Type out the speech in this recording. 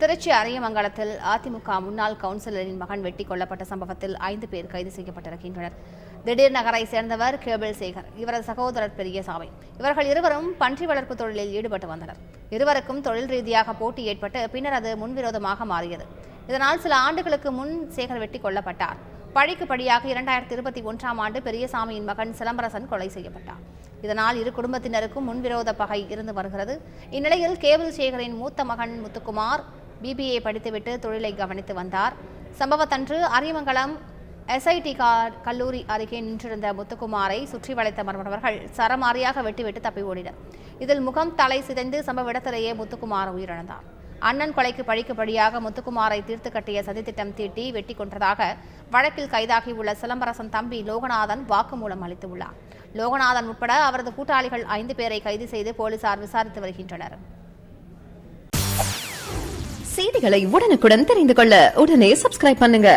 திருச்சி அரியமங்கலத்தில் அதிமுக முன்னாள் கவுன்சிலரின் மகன் வெட்டி கொல்லப்பட்ட சம்பவத்தில் 5 பேர் கைது செய்யப்பட்டிருக்கின்றனர். திடீர் நகரை சேர்ந்தவர் கேபிள் சேகர், இவரது சகோதரர் பெரியசாமி. இவர்கள் இருவரும் பன்றி வளர்ப்பு தொழிலில் ஈடுபட்டு வந்தனர். இருவருக்கும் தொழில் ரீதியாக போட்டி ஏற்பட்டு பின்னர் அது முன்விரோதமாக மாறியது. இதனால் சில ஆண்டுகளுக்கு முன் சேகர் வெட்டி கொல்லப்பட்டார். பழிக்கு பழியாக 2021ஆம் ஆண்டு பெரியசாமியின் மகன் சிலம்பரசன் கொலை செய்யப்பட்டார். இதனால் இரு குடும்பத்தினருக்கும் முன்விரோத பகை இருந்து வருகிறது. இந்நிலையில் கேபிள் சேகரின் மூத்த மகன் முத்துக்குமார் BBA படித்துவிட்டு தொழிலை கவனித்து வந்தார். சம்பவத்தன்று அரியமங்கலம் SIT கல்லூரி அருகே நின்றிருந்த முத்துக்குமாரை சுற்றி வளைத்த மர்மநபர்கள் சரமாரியாக வெட்டிவிட்டு தப்பி ஓடினர். இதில் முகம் தலை சிதைந்து சம்பவ இடத்திலேயே முத்துக்குமார் உயிரிழந்தார். அண்ணன் கொலைக்கு பழிக்கு பழியாக முத்துக்குமாரை தீர்த்து கட்டிய சதித்திட்டம் தீட்டி வெட்டி கொன்றதாக வழக்கில் கைதாகியுள்ள சிலம்பரசன் தம்பி லோகநாதன் வாக்குமூலம் அளித்துள்ளார். லோகநாதன் உட்பட அவரது கூட்டாளிகள் 5 பேரை கைது செய்து போலீசார் விசாரித்து வருகின்றனர். செய்திகளை உடனுக்குடன் தெரிந்து கொள்ள உடனே சப்ஸ்கிரைப் பண்ணுங்க.